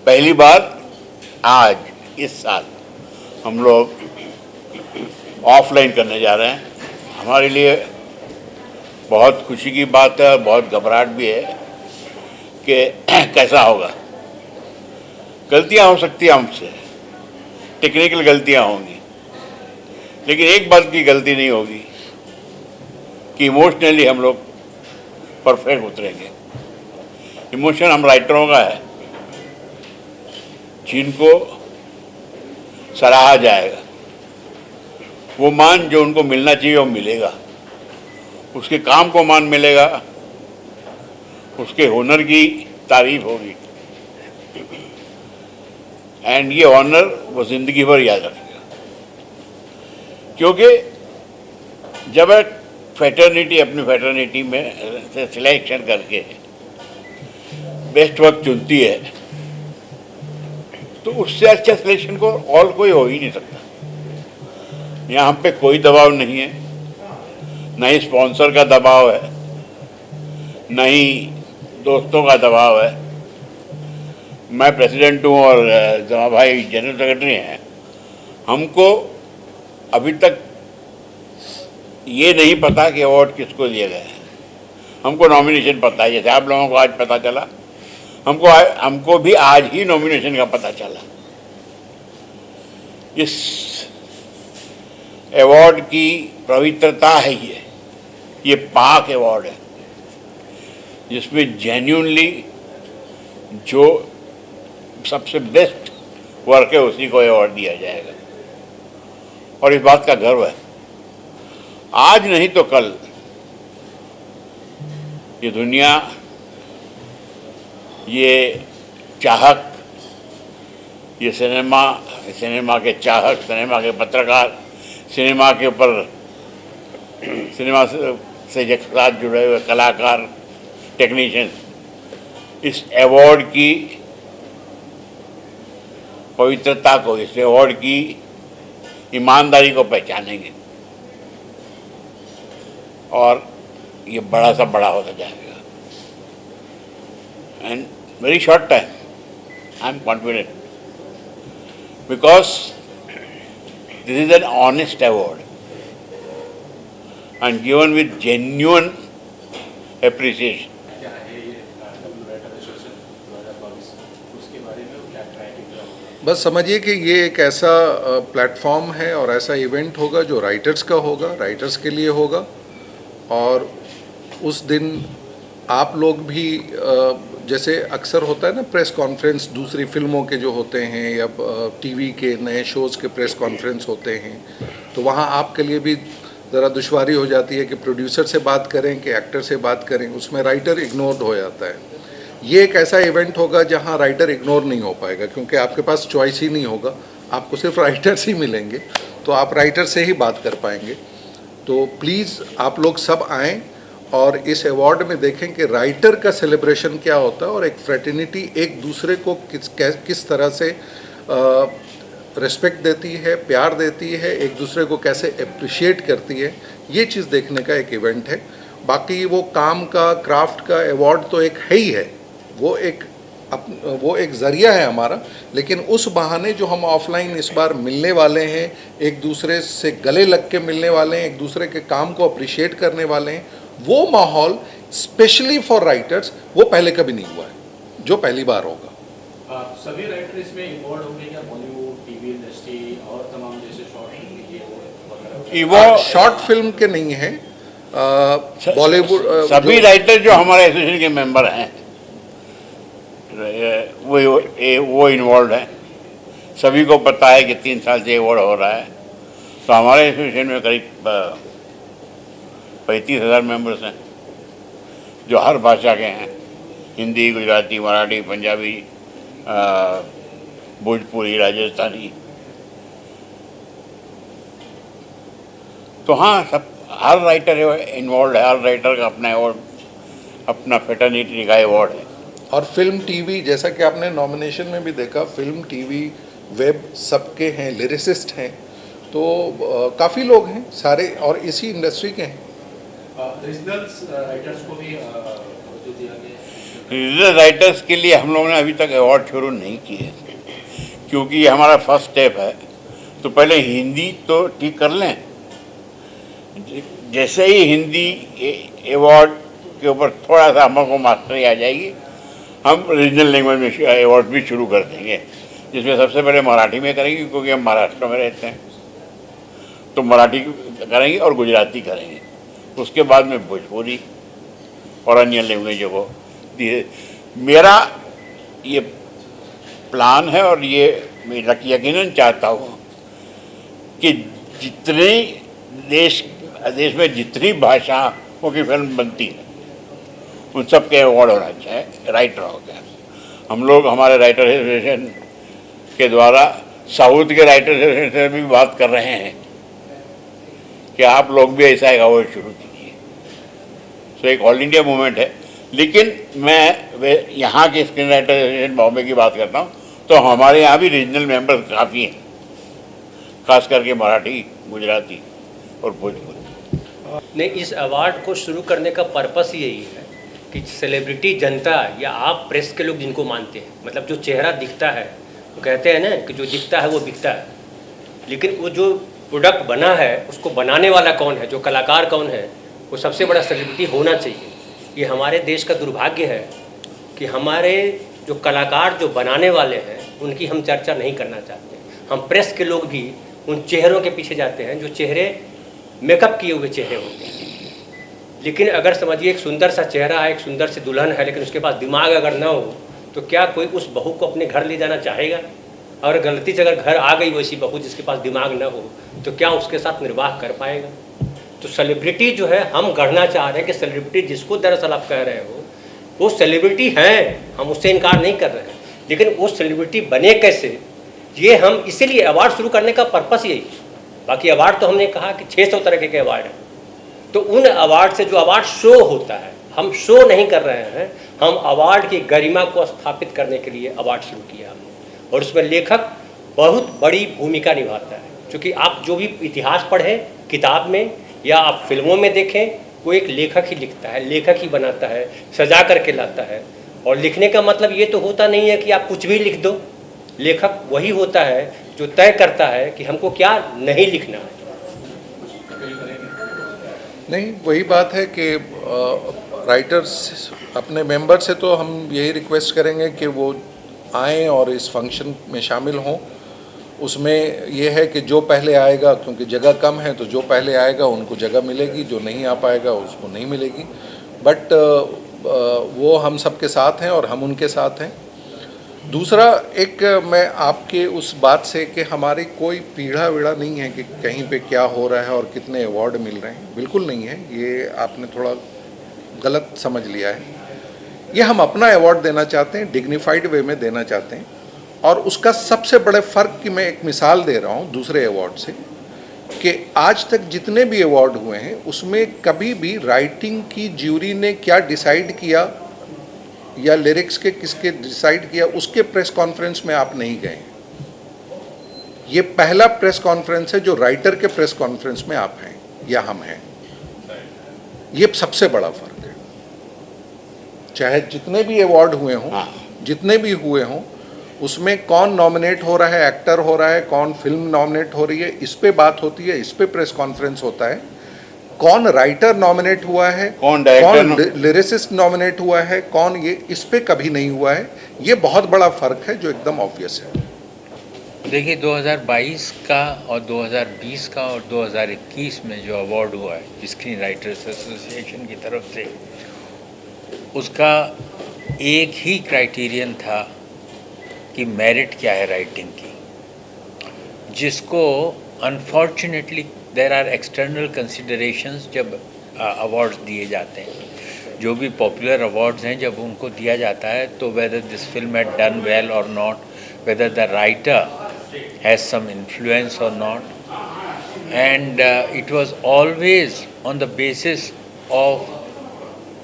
पहली बार आज इस साल हम लोग ऑफलाइन करने जा रहे हैं। हमारे लिए बहुत खुशी की बात है और बहुत घबराहट भी है कि कैसा होगा। गलतियां हो सकती हैं हमसे, टेक्निकल गलतियां होंगी, लेकिन एक बात की गलती नहीं होगी कि इमोशनली हम लोग परफेक्ट उतरेंगे। इमोशन हम राइटरों का है, जिनको सराहा जाएगा, वो मान जो उनको मिलना चाहिए वो मिलेगा, उसके काम को मान मिलेगा, उसके हुनर की तारीफ होगी, एंड ये ऑनर वो जिंदगी भर याद रखेगा। क्योंकि जब एक फ्रेटर्निटी अपनी फ्रेटर्निटी में से सिलेक्शन करके बेस्ट वर्क चुनती है, तो उससे अच्छा सिलेक्शन को और कोई हो ही नहीं सकता। यहाँ हम पे कोई दबाव नहीं है, न ही स्पॉन्सर का दबाव है, न ही दोस्तों का दबाव है। मैं प्रेसिडेंट हूँ और जमा भाई जनरल सेक्रेटरी हैं। हमको अभी तक ये नहीं पता कि अवार्ड किसको दिया गया है। हमको नॉमिनेशन पता है, जैसे आप लोगों को आज पता चला, हमको भी आज ही नॉमिनेशन का पता चला। इस अवार्ड की पवित्रता है, ये पाक अवार्ड है, जिसमें जेन्युइनली जो सबसे बेस्ट वर्क है उसी को अवार्ड दिया जाएगा। और इस बात का गर्व है, आज नहीं तो कल ये दुनिया, ये चाहक, ये सिनेमा के चाहक, सिनेमा के पत्रकार, सिनेमा के ऊपर सिनेमा से साथ जुड़े हुए कलाकार, टेक्नीशियन, इस अवार्ड की पवित्रता को, इस अवार्ड की ईमानदारी को पहचानेंगे और ये बड़ा सा बड़ा होता जाएगा। And very short time, I am confident, because this is an honest award and given with genuine appreciation. बस समझिए कि ये एक ऐसा प्लेटफॉर्म है और ऐसा इवेंट होगा जो राइटर्स का होगा, राइटर्स के लिए होगा। और उस दिन आप लोग भी जैसे अक्सर होता है ना प्रेस कॉन्फ्रेंस, दूसरी फिल्मों के जो होते हैं या टीवी के नए शोज़ के प्रेस कॉन्फ्रेंस होते हैं, तो वहाँ आपके लिए भी ज़रा दुश्वारी हो जाती है कि प्रोड्यूसर से बात करें कि एक्टर से बात करें, उसमें राइटर इग्नोर्ड हो जाता है। ये एक ऐसा इवेंट होगा जहाँ राइटर इग्नोर नहीं हो पाएगा, क्योंकि आपके पास चॉइस ही नहीं होगा, आपको सिर्फ राइटर्स ही मिलेंगे, तो आप राइटर से ही बात कर पाएंगे। तो प्लीज़ आप लोग सब आएँ और इस अवार्ड में देखें कि राइटर का सेलिब्रेशन क्या होता है और एक फ्रेटर्निटी एक दूसरे को किस तरह से रिस्पेक्ट देती है, प्यार देती है, एक दूसरे को कैसे अप्रिशिएट करती है, ये चीज़ देखने का एक इवेंट है। बाकी वो काम का, क्राफ्ट का अवार्ड तो एक है ही है, वो एक ज़रिया है हमारा, लेकिन उस बहाने जो हम ऑफलाइन इस बार मिलने वाले हैं, एक दूसरे से गले लग के मिलने वाले हैं, एक दूसरे के काम को अप्रिशिएट करने वाले हैं, वो माहौल स्पेशली फॉर राइटर्स वो पहले कभी नहीं हुआ है, जो पहली बार होगा। सभी राइटर इसमें इन्वॉल्व होंगे क्या? बॉलीवुड, टीवी इंडस्ट्री और तमाम जैसे शॉर्ट फिल्म के नहीं है, बॉलीवुड सभी राइटर जो हमारे एसोसिएशन के मेंबर हैं वो इन्वॉल्व हैं। सभी को पता है कि 3 साल से अवार्ड हो रहा है, तो हमारे एसोसिएशन में करीब 35,000 मेंबर्स हैं जो हर भाषा के हैं, हिंदी, गुजराती, मराठी, पंजाबी, भोजपुरी, राजस्थानी। तो हाँ, सब हर राइटर इन्वॉल्व है, हर राइटर का अपना अवार्ड, अपना फ्रेटर्निटी का अवार्ड है। और फिल्म, टीवी, जैसा कि आपने नॉमिनेशन में भी देखा, फिल्म, टीवी, वेब सबके हैं, लिरिसिस्ट हैं, तो काफ़ी लोग हैं सारे और इसी इंडस्ट्री के हैं। रीजनल राइटर्स को भी जो दिया गया रीजनल राइटर्स के लिए हम लोगों ने अभी तक अवार्ड शुरू नहीं किए, क्योंकि ये हमारा फर्स्ट स्टेप है। तो पहले हिंदी तो ठीक कर लें, जैसे ही हिंदी अवार्ड के ऊपर थोड़ा सा हमको मास्टरी आ जाएगी, हम रीजनल लैंग्वेज में अवार्ड भी शुरू कर देंगे, जिसमें सबसे पहले मराठी में करेंगे, क्योंकि हम महाराष्ट्र में रहते हैं, तो मराठी करेंगे और गुजराती करेंगे। उसके बाद में भोजपुरी और अन्य लैंग्वेजों को धीरे। मेरा ये प्लान है और ये मैं यकीनन चाहता हूँ कि जितने देश में जितनी भाषाओं की फिल्म बनती है, उन सब के अवार्ड होना चाहिए राइटरों के। हम लोग हमारे राइटर एसोसिएशन के द्वारा साउथ के राइटर एसोसिएशन से भी बात कर रहे हैं कि आप लोग भी ऐसा एक अवार्ड शुरू कीजिए। तो एक ऑल इंडिया मूवमेंट है। लेकिन मैं यहाँ के स्क्रीन राइटर एसोसिएशन बॉम्बे की बात करता हूँ, तो हमारे यहाँ भी रीजनल मेंबर्स काफ़ी हैं, खास करके मराठी, गुजराती और भोजपुरी। नहीं, इस अवार्ड को शुरू करने का पर्पस यही है कि सेलिब्रिटी जनता या आप प्रेस के लोग जिनको मानते हैं, मतलब जो चेहरा दिखता है, वो कहते हैं ना कि जो दिखता है वो बिकता है, लेकिन वो जो प्रोडक्ट बना है उसको बनाने वाला कौन है, जो कलाकार कौन है, वो सबसे बड़ा सेलिब्रिटी होना चाहिए। ये हमारे देश का दुर्भाग्य है कि हमारे जो कलाकार जो बनाने वाले हैं उनकी हम चर्चा नहीं करना चाहते। हम प्रेस के लोग भी उन चेहरों के पीछे जाते हैं जो चेहरे मेकअप किए हुए चेहरे होते हैं। लेकिन अगर समझिए एक सुंदर सा चेहरा है, एक सुंदर सी दुल्हन है, लेकिन उसके पास दिमाग अगर ना हो, तो क्या कोई उस बहू को अपने घर ले जाना चाहेगा? और गलती से अगर घर आ गई वैसी बहू जिसके पास दिमाग ना हो, तो क्या उसके साथ निर्वाह कर पाएगा? तो सेलिब्रिटी जो है हम गढ़ना चाह रहे हैं कि सेलिब्रिटी जिसको दरअसल आप कह रहे हो वो सेलिब्रिटी है, हम उससे इनकार नहीं कर रहे हैं, लेकिन वो सेलिब्रिटी बने कैसे, ये हम इसीलिए अवार्ड शुरू करने का पर्पस यही। बाकी अवार्ड तो हमने कहा कि 600 तरह के अवार्ड हैं, तो उन अवार्ड से जो अवार्ड शो होता है, हम शो नहीं कर रहे हैं, हम अवार्ड की गरिमा को स्थापित करने के लिए अवार्ड शुरू किया हमने। और उसमें लेखक बहुत बड़ी भूमिका निभाता है, क्योंकि आप जो भी इतिहास पढ़ें किताब में या आप फिल्मों में देखें, वो एक लेखक ही लिखता है, लेखक ही बनाता है, सजा करके लाता है। और लिखने का मतलब ये तो होता नहीं है कि आप कुछ भी लिख दो, लेखक वही होता है जो तय करता है कि हमको क्या नहीं लिखना है। नहीं, वही बात है कि राइटर्स अपने मेंबर से तो हम यही रिक्वेस्ट करेंगे कि वो आएँ और इस फंक्शन में शामिल हों। उसमें यह है कि जो पहले आएगा, क्योंकि जगह कम है, तो जो पहले आएगा उनको जगह मिलेगी, जो नहीं आ पाएगा उसको नहीं मिलेगी। बट वो हम सबके साथ हैं और हम उनके साथ हैं। दूसरा, एक मैं आपके उस बात से कि हमारी कोई पीढ़ा वीढ़ा नहीं है कि कहीं पे क्या हो रहा है और कितने अवार्ड मिल रहे हैं, बिल्कुल नहीं है। ये आपने थोड़ा गलत समझ लिया है। ये हम अपना अवार्ड देना चाहते हैं, डिग्निफाइड वे में देना चाहते हैं। और उसका सबसे बड़े फ़र्क की मैं एक मिसाल दे रहा हूँ दूसरे अवार्ड से, कि आज तक जितने भी अवार्ड हुए हैं उसमें कभी भी राइटिंग की ज्यूरी ने क्या डिसाइड किया या लिरिक्स के किसके डिसाइड किया, उसके प्रेस कॉन्फ्रेंस में आप नहीं गए। ये पहला प्रेस कॉन्फ्रेंस है जो राइटर के प्रेस कॉन्फ्रेंस में आप हैं या हम हैं। ये सबसे बड़ा फ़र्क है। चाहे जितने भी अवार्ड हुए हों, जितने भी हुए हों, उसमें कौन नॉमिनेट हो रहा है, एक्टर हो रहा है, कौन फिल्म नॉमिनेट हो रही है, इस पे बात होती है, इस पे प्रेस कॉन्फ्रेंस होता है। कौन राइटर नॉमिनेट हुआ है, कौन लिरिसिस्ट नॉमिनेट हुआ है, कौन, ये इस पे कभी नहीं हुआ है। ये बहुत बड़ा फ़र्क है जो एकदम ऑब्वियस है। देखिए, 2022 का और 2020 का और 2021 में जो अवार्ड हुआ है स्क्रीन राइटर्स एसोसिएशन की तरफ से, उसका एक ही क्राइटेरियन था कि मेरिट क्या है राइटिंग की, जिसको unfortunately there are external considerations जब अवार्ड्स दिए जाते हैं। जो भी पॉपुलर अवार्ड्स हैं जब उनको दिया जाता है, तो whether this film had done well और not, whether the writer has some influence और not, and it was always on the basis of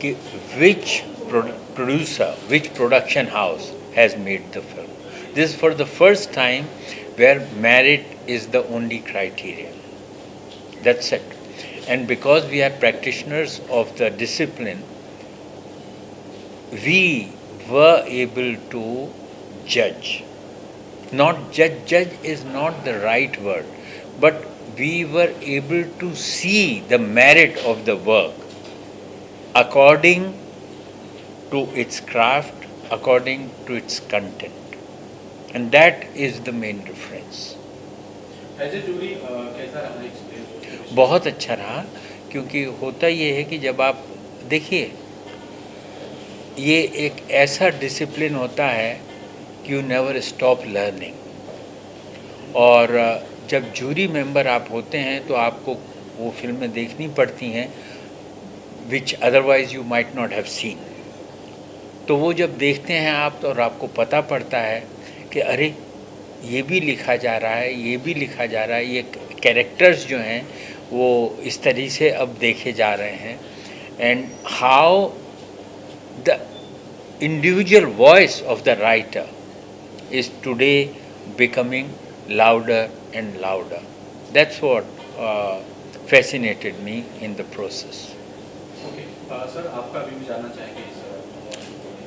कि which producer, which production house has made the film. This is for the first time where merit is the only criterion. That's it. And because we are practitioners of the discipline, we were able to judge. Not judge is not the right word, but we were able to see the merit of the work according to its craft, according to its content. And that is the main difference. As a jury कैसा रहा experience? बहुत अच्छा रहा, क्योंकि होता ये है कि जब आप देखिए, ये एक ऐसा डिसिप्लिन होता है कि यू नेवर स्टॉप लर्निंग। और जब जूरी मेंबर आप होते हैं तो आपको वो फिल्में देखनी पड़ती हैं विच otherwise you might not have seen. तो वो जब देखते हैं आप, तो और आपको पता पड़ता है कि अरे ये भी लिखा जा रहा है, ये भी लिखा जा रहा है, ये कैरेक्टर्स जो हैं वो इस तरीके से अब देखे जा रहे हैं, and how the individual voice of the writer is today becoming louder and louder. That's what fascinated me in the process. Okay sir, आपका व्यू जानना चाहेंगे इस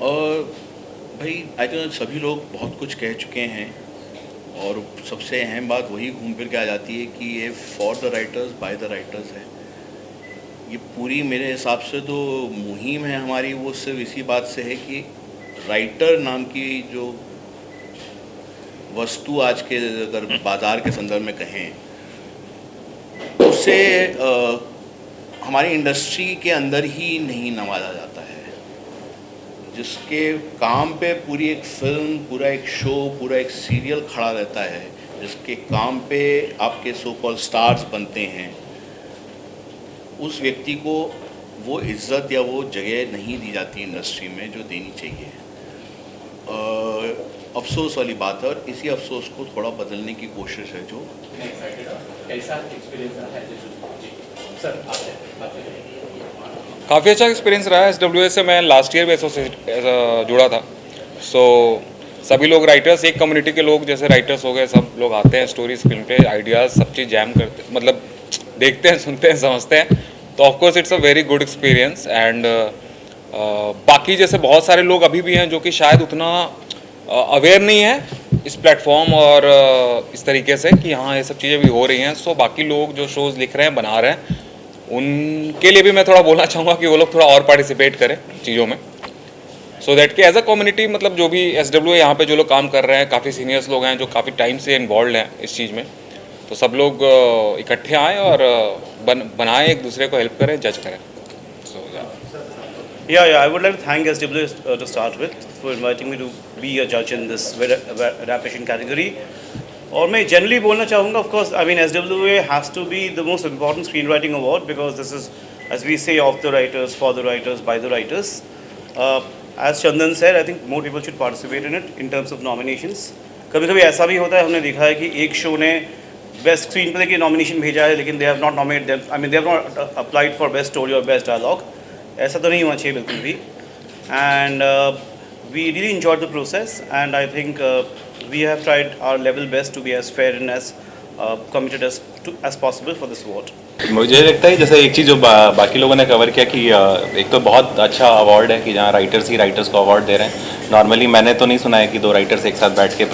और भाई आई थिंक सभी लोग बहुत कुछ कह चुके हैं, और सबसे अहम बात वही घूम फिर के आ जाती है कि ये for the writers by the writers है। ये पूरी मेरे हिसाब से तो मुहिम है हमारी, वो सिर्फ इसी बात से है कि राइटर नाम की जो वस्तु आज के अगर बाज़ार के संदर्भ में कहें, उसे हमारी इंडस्ट्री के अंदर ही नहीं नवाजा जाता है। जिसके काम पे पूरी एक फिल्म, पूरा एक शो, पूरा एक सीरियल खड़ा रहता है, जिसके काम पे आपके सो कॉल्ड स्टार्स बनते हैं, उस व्यक्ति को वो इज़्ज़त या वो जगह नहीं दी जाती इंडस्ट्री में जो देनी चाहिए। अफसोस वाली बात है, और इसी अफसोस को थोड़ा बदलने की कोशिश है जो कैसा एक्सपीरियंस रहा है सर? काफ़ी अच्छा एक्सपीरियंस रहा है। SWA से मैं लास्ट ईयर भी एसोसिएट जुड़ा था। सो सभी लोग राइटर्स, एक कम्युनिटी के लोग जैसे राइटर्स हो गए, सब लोग आते हैं स्टोरीज, फिल्म पे आइडियाज़, सब चीज़ जैम करते, मतलब देखते हैं, सुनते हैं, समझते हैं। तो of course it's a very good experience. And बाकी जैसे बहुत सारे लोग अभी भी हैं जो कि शायद उतना अवेयर नहीं है इस प्लेटफॉर्म और इस तरीके से कि हाँ ये सब चीज़ें भी हो रही हैं। सो बाकी लोग जो शोज़ लिख रहे हैं, बना रहे हैं, उनके लिए भी मैं थोड़ा बोलना चाहूँगा कि वो लोग थोड़ा और पार्टिसिपेट करें चीज़ों में, सो दैट कि एज अ कम्युनिटी, मतलब जो भी SWA यहाँ पे जो लोग काम कर रहे हैं, काफ़ी सीनियर्स लोग हैं जो काफ़ी टाइम से इन्वॉल्व हैं इस चीज़ में, तो सब लोग इकट्ठे आएँ और बनाएं, एक दूसरे को हेल्प करें, जज करें। Yeah, I would like to thank SWA to start with for inviting me to be a judge in this adaptation category. और मैं generally बोलना चाहूँगा, of course, I mean SWA has to be the most important screenwriting award because this is, as we say, of the writers, for the writers, by the writers. As Chandan said, I think more people should participate in it in terms of nominations. कभी-कभी ऐसा भी होता है, हमने देखा है कि एक शो ने बेस्ट स्क्रीन प्ले की नॉमिनेशन भेजा है, लेकिन they have not nominated them. I mean they have not applied for best story or best dialogue. ऐसा तो नहीं होना चाहिए बिल्कुल भी। And we really enjoyed the process and I think we have tried our level best to be as fair and as committed as possible for this award. मुझे लगता है जैसे एक चीज़ जो बाकी लोगों ने कवर किया कि एक तो बहुत अच्छा अवार्ड है कि जहाँ राइटर्स ही राइटर्स को अवार्ड दे रहे हैं। नॉर्मली मैंने तो नहीं सुना है कि दो राइटर्स एक साथ बैठ के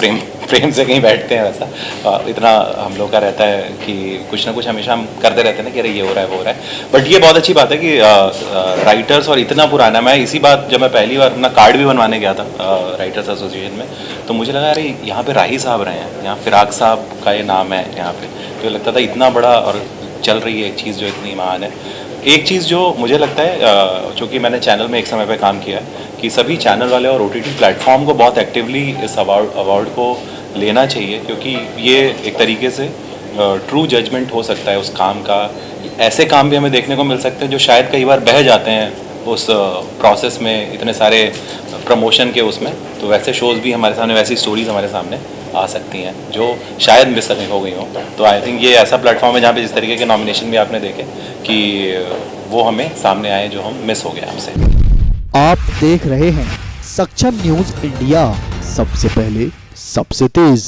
प्रेम से कहीं बैठते हैं, वैसा इतना हम लोग का रहता है कि कुछ ना कुछ हमेशा हम करते रहते हैं ना कि अरे ये हो रहा है वो हो रहा है। बट ये बहुत अच्छी बात है कि राइटर्स और इतना पुराना, मैं इसी बात जब मैं पहली बार अपना कार्ड भी बनवाने गया था राइटर्स एसोसिएशन में, तो मुझे लगा अरे यहाँ पे राही साहब रहे हैं, यहाँ फिराक साहब का ये नाम है यहाँ पे, तो लगता था इतना बड़ा और चल रही है एक चीज़ जो इतनी महान है। एक चीज़ जो मुझे लगता है, चूँकि मैंने चैनल में एक समय पे काम किया है, कि सभी चैनल वाले और OTT प्लेटफॉर्म को बहुत एक्टिवली इस अवार्ड को लेना चाहिए, क्योंकि ये एक तरीके से ट्रू जजमेंट हो सकता है उस काम का। ऐसे काम भी हमें देखने को मिल सकते हैं जो शायद कई बार बह जाते हैं उस प्रोसेस में, इतने सारे प्रमोशन के उसमें, तो वैसे शोज़ भी हमारे सामने, वैसी स्टोरीज़ हमारे सामने आ सकती हैं जो शायद मिस हो गई हों। तो आई थिंक ये ऐसा प्लेटफॉर्म है जहाँ पे जिस तरीके के नॉमिनेशन भी आपने देखे कि वो हमें सामने आए जो हम मिस हो गए हमसे। आप देख रहे हैं सक्षम न्यूज़ इंडिया, सबसे पहले सबसे तेज।